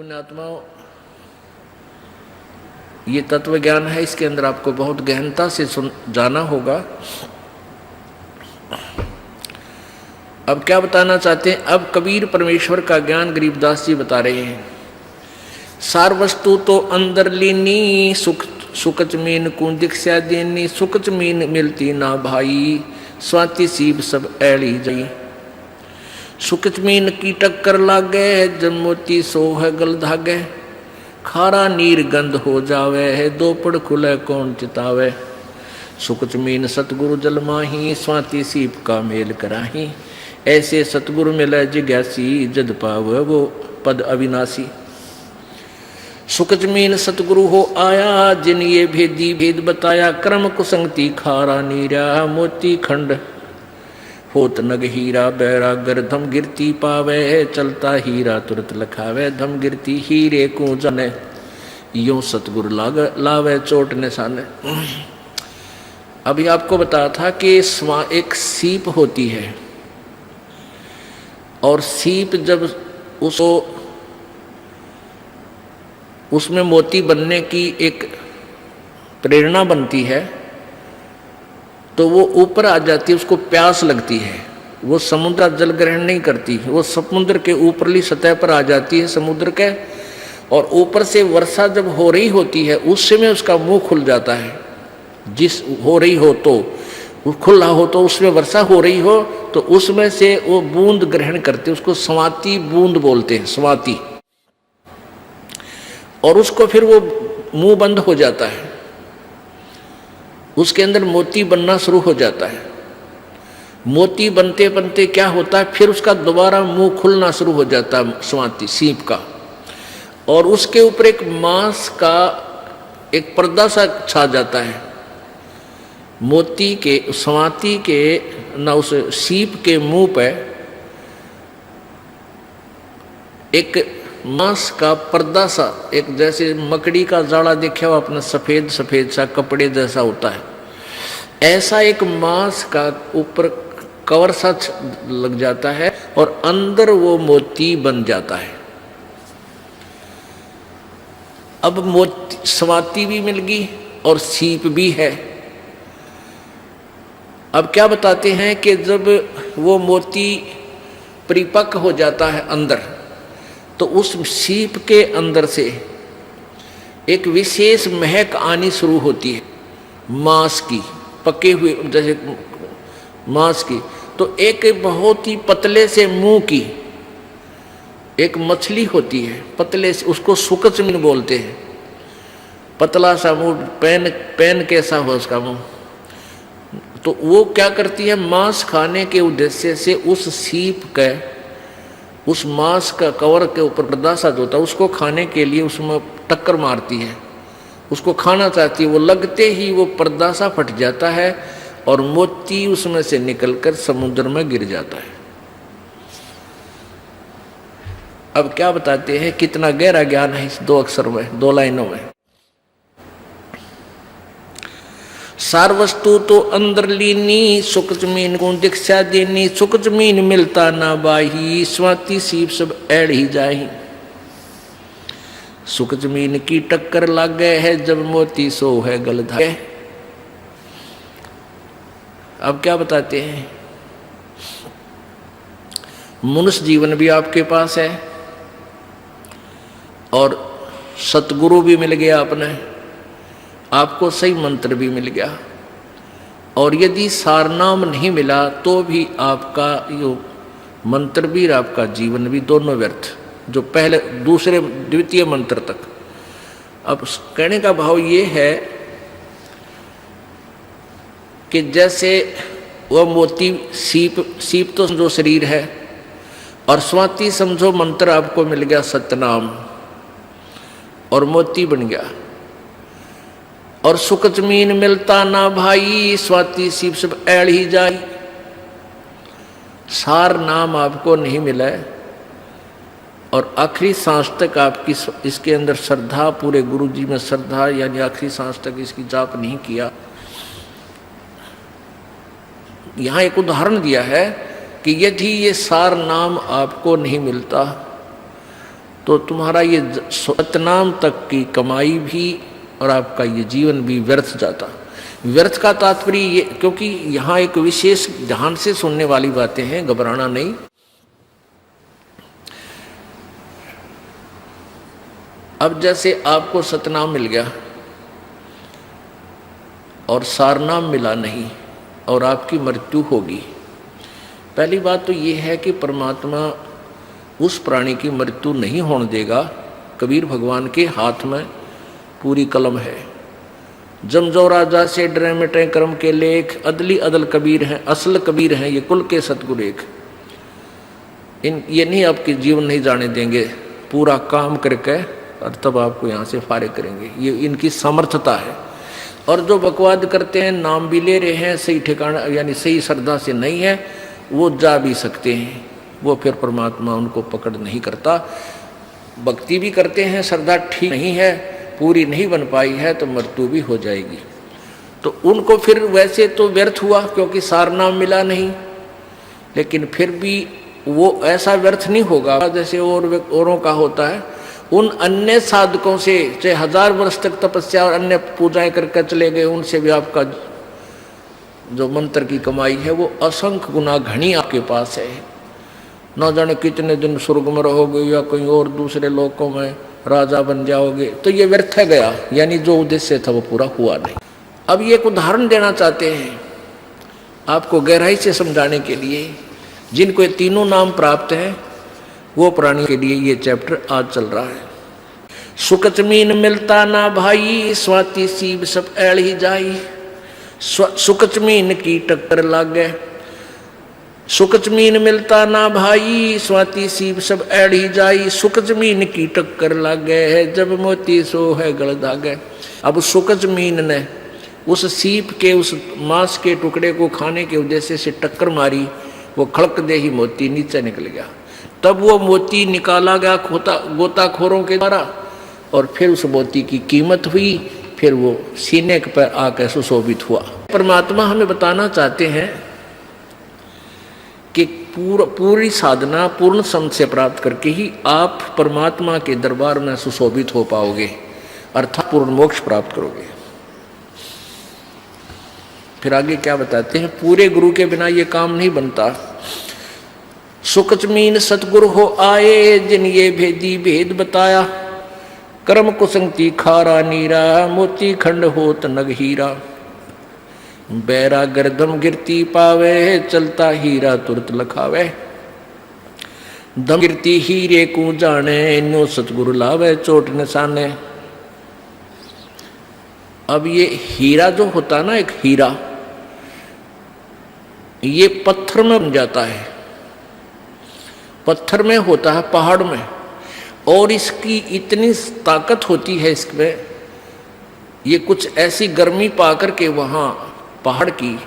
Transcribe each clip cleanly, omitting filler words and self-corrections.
पुण्यात्माओं, ये तत्व ज्ञान है, इसके अंदर आपको बहुत गहनता से जाना होगा। अब क्या बताना चाहते हैं? अब कबीर परमेश्वर का ज्ञान गरीबदास जी बता रहे हैं। सार वस्तु तो अंदर लीनी, सुख जमीन को दीक्षा देनी, सुख जमीन मिलती ना भाई, स्वाति सीब सब ऐली जाई। सुख जमीन की टक्कर लागे, जब मोती सो है गल धागे, खारा नीर गंध हो जावे है, दो पड़ खुले कौन चितावे। सुख जमीन सतगुरु जल माही, स्वाति सीप का मेल कराही, ऐसे सतगुरु मिले जिज्ञासी, जद पावे वो पद अविनाशी। सुख जमीन सतगुरु हो आया, जिन ये भेदी भेद बताया, क्रम कुसंगति खारा नीरा, मोती खंड होत नग हीरा, बैरागर धम गिरती पावे, चलता हीरा तुरंत लखावे, धम गिरती हीरे को जाने, यूं सतगुरु लावे चोट निशाने। अभी आपको बताया था कि एक सीप होती है, और सीप जब उसमें मोती बनने की एक प्रेरणा बनती है, तो वो ऊपर आ जाती है, उसको प्यास लगती है, वो समुद्र जल ग्रहण नहीं करती, वो समुद्र के ऊपरली सतह पर आ जाती है समुद्र के, और ऊपर से वर्षा जब हो रही होती है उस समय उसका मुंह खुल जाता है। जिस हो रही हो तो खुला हो, तो उसमें वर्षा हो रही हो तो उसमें से वो बूंद ग्रहण करते, उसको स्वाति बूंद बोलते हैं, स्वाति। और उसको फिर वो मुंह बंद हो जाता है, उसके अंदर मोती बनना शुरू हो जाता है। मोती बनते बनते क्या होता है, फिर उसका दोबारा मुंह खुलना शुरू हो जाता है स्वाति सीप का, और उसके ऊपर एक मांस का एक पर्दा सा छा जाता है। मोती के स्वाति के ना उस सीप के मुंह पे एक मांस का पर्दा सा, एक जैसे मकड़ी का जाड़ा देखा हो आपने, सफेद सफेद सा कपड़े जैसा होता है, ऐसा एक मांस का ऊपर कवर सा लग जाता है, और अंदर वो मोती बन जाता है। अब मोती स्वाति भी मिल गई और सीप भी है। अब क्या बताते हैं कि जब वो मोती परिपक्व हो जाता है अंदर, तो उस सीप के अंदर से एक विशेष महक आनी शुरू होती है मांस की, पके हुए जैसे मांस की। तो एक बहुत ही पतले से मुंह की एक मछली होती है, पतले से, उसको सुकचमीन बोलते हैं। पतला सा मुंह, पेन कैसा हो उसका मुंह। तो वो क्या करती है, मांस खाने के उद्देश्य से उस सीप का, उस मांस का कवर के ऊपर पर्दा सा होता है, उसको खाने के लिए उसमें टक्कर मारती है, उसको खाना चाहती है। वो लगते ही वो पर्दा सा फट जाता है और मोती उसमें से निकलकर समुद्र में गिर जाता है। अब क्या बताते हैं, कितना गहरा ज्ञान है इस दो अक्षर में, दो लाइनों में। सार वस्तु तो अंदर लीनी, सुख जमीन को दीक्षा देनी, सुख जमीन मिलता ना बाही, स्वाति सीप सब ऐड़ ही जाही। सुख जमीन की टक्कर लागे है, जब मोती सो है गल धागे। अब क्या बताते हैं, मनुष्य जीवन भी आपके पास है, और सतगुरु भी मिल गया अपने आपको, सही मंत्र भी मिल गया, और यदि सारनाम नहीं मिला तो भी आपका यो मंत्र भी और आपका जीवन भी दोनों व्यर्थ, जो पहले दूसरे द्वितीय मंत्र तक। अब कहने का भाव ये है कि जैसे वह मोती सीप तो समझो शरीर है, और स्वाति समझो मंत्र आपको मिल गया सतनाम, और मोती बन गया। और सुख जमीन मिलता ना भाई, स्वाति सीप सब ऐड़ ही जाई। सार नाम आपको नहीं मिला है, और आखिरी सांस तक आपकी इसके अंदर श्रद्धा, पूरे गुरु जी में श्रद्धा, यानी आखिरी सांस तक इसकी जाप नहीं किया। यहाँ एक उदाहरण दिया है कि यदि ये सार नाम आपको नहीं मिलता तो तुम्हारा ये सतनाम तक की कमाई भी और आपका ये जीवन भी व्यर्थ जाता। व्यर्थ का तात्पर्य ये, क्योंकि यहाँ एक विशेष ध्यान से सुनने वाली बातें हैं, घबराना नहीं। अब जैसे आपको सतनाम मिल गया और सारनाम मिला नहीं और आपकी मृत्यु होगी, पहली बात तो ये है कि परमात्मा उस प्राणी की मृत्यु नहीं होने देगा। कबीर भगवान के हाथ में पूरी कलम है। जमजो राजा से डरे मिटे कर्म के लेख, अदली अदल कबीर हैं, असल कबीर हैं ये कुल के सतगुरु एक। ये नहीं आपके जीवन नहीं जाने देंगे, पूरा काम करके और तब आपको यहाँ से फारिग करेंगे। ये इनकी समर्थता है। और जो बकवाद करते हैं, नाम भी ले रहे हैं, सही ठिकाना यानी सही श्रद्धा से नहीं है, वो जा भी सकते हैं, वो फिर परमात्मा उनको पकड़ नहीं करता। भक्ति भी करते हैं, श्रद्धा ठीक नहीं है, पूरी नहीं बन पाई है, तो मृत्यु भी हो जाएगी। तो उनको फिर वैसे तो व्यर्थ हुआ क्योंकि सारनाम मिला नहीं, लेकिन फिर भी वो ऐसा व्यर्थ नहीं होगा जैसे औरों का होता है। उन अन्य साधकों से चाहे 1000 वर्ष तक तपस्या और अन्य पूजाएं करके चले गए, उनसे भी आपका जो मंत्र की कमाई है वो असंख्य गुना घनी आपके पास है। न जाने कितने दिन स्वर्ग में रहोगे या कहीं और दूसरे लोकों में राजा बन जाओगे, तो ये व्यर्थ गया, यानी जो उद्देश्य था वो पूरा हुआ नहीं। अब ये एक उदाहरण देना चाहते हैं आपको गहराई से समझाने के लिए। जिनको ये तीनों नाम प्राप्त है वो प्राणी के लिए ये चैप्टर आज चल रहा है। सुकच मीन मिलता ना भाई, स्वाति सीब सब ऐल ही जाई। सुकच मीन की टक्कर लागे, सुकच मीन मिलता ना भाई, स्वाति सीब सब ऐड ही जाई। सुकच मीन की टक्कर लागे है, जब मोती सो है गल दागे। अब सुकच मीन ने उस सीप के उस मांस के टुकड़े को खाने के उद्देश्य से टक्कर मारी, वो खड़क दे ही मोती नीचे निकल गया। तब वो मोती निकाला गया गोताखोरों के द्वारा और फिर उस मोती की कीमत हुई, फिर वो सीने पर आकर सुशोभित हुआ। परमात्मा हमें बताना चाहते हैं कि पूरी साधना पूर्ण समझ से प्राप्त करके ही आप परमात्मा के दरबार में सुशोभित हो पाओगे, अर्थात पूर्ण मोक्ष प्राप्त करोगे। फिर आगे क्या बताते हैं, पूरे गुरु के बिना ये काम नहीं बनता। सुकच मीन सतगुरु हो आए, जिन ये भेदी भेद बताया। कर्म कुसंगति खारा नीरा, मोती खंड होत नग हीरा। बैरा गर्दम गिरती पावे, चलता हीरा तुरत लखावे। दम गिरती हीरे को जाने, न्यो सतगुरु लावे चोट निशाने। अब ये हीरा जो होता ना, एक हीरा ये पत्थर में बन जाता है, पत्थर में होता है, पहाड़ में। और इसकी इतनी ताकत होती है इसमें, ये कुछ ऐसी गर्मी पाकर के वहाँ पहाड़ की,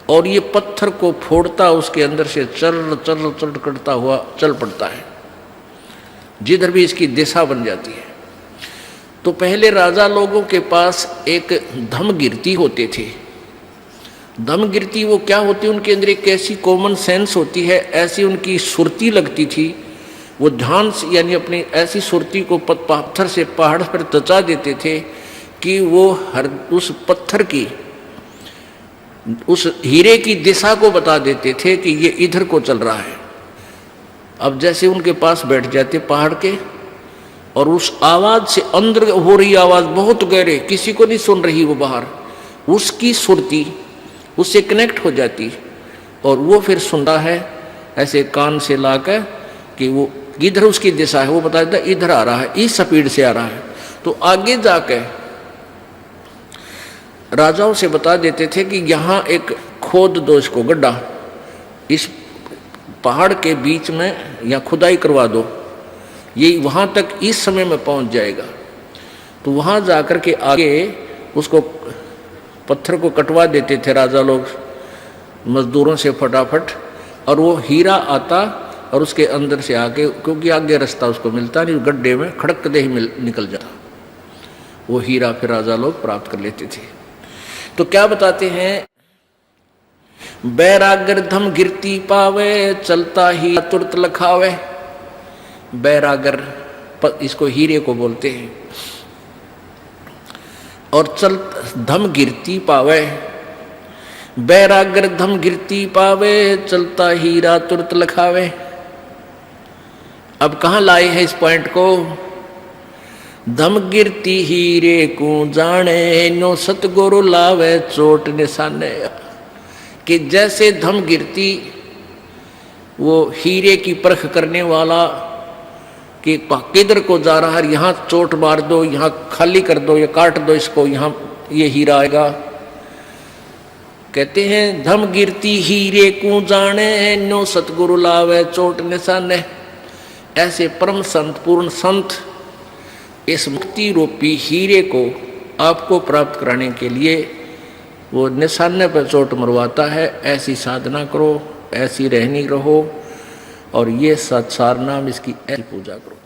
और ये पत्थर को फोड़ता उसके अंदर से चल चल चल करता हुआ चल पड़ता है, जिधर भी इसकी दिशा बन जाती है। तो पहले राजा लोगों के पास एक धमगिरती होते थे। धमगिरती वो क्या होती है, उनके अंदर एक ऐसी कॉमन सेंस होती है, ऐसी उनकी सुरती लगती थी, वो ध्यान से यानी अपनी ऐसी सुरती को पत्थर से पहाड़ पर तचा देते थे कि वो हर उस पत्थर की उस हीरे की दिशा को बता देते थे कि ये इधर को चल रहा है। अब जैसे उनके पास बैठ जाते पहाड़ के, और उस आवाज से अंदर हो रही आवाज बहुत गहरे, किसी को नहीं सुन रही वो बाहर, उसकी सुरती उससे कनेक्ट हो जाती, और वो फिर सुनता है ऐसे कान से लाकर कि वो इधर उसकी दिशा है, वो बता देता इधर आ रहा है, इस स्पीड से आ रहा है। तो आगे जाके राजाओं से बता देते थे कि यहाँ एक खोद दो, इसको गड्ढा इस पहाड़ के बीच में, या खुदाई करवा दो, ये वहाँ तक इस समय में पहुँच जाएगा। तो वहाँ जाकर के आगे उसको पत्थर को कटवा देते थे राजा लोग मजदूरों से फटाफट, और वो हीरा आता और उसके अंदर से आके, क्योंकि आगे रास्ता उसको मिलता नहीं, गड्ढे में खड़क दे ही निकल जाता, वो हीरा फिर राजा लोग प्राप्त कर लेते थे। तो क्या बताते हैं, बैरागर धम गिरती पावे, चलता ही तुरत लखावे। बैरागर इसको हीरे को बोलते हैं। और चल धम गिरती पावे, बैरागर धम गिरती पावे, चलता हीरा तुरत लखावे। अब कहाँ लाए हैं इस पॉइंट को? धम गिरती हीरे को जाने, नो सतगुरु लावे चोट निशाने। कि जैसे धम गिरती वो हीरे की परख करने वाला कि किधर को जा रहा है, यहाँ चोट मार दो, यहाँ खाली कर दो, या काट दो इसको, यहाँ ये हीरा आएगा। कहते हैं धम गिरती हीरे को जाने, नो सतगुरु लावे चोट निशाने। ऐसे परम संत, पूर्ण संत इस मुक्ति रूपी हीरे को आपको प्राप्त कराने के लिए वो निशाने पर चोट मरवाता है। ऐसी साधना करो, ऐसी रहनी रहो, और ये सत्सार नाम इसकी ऐसी पूजा करो।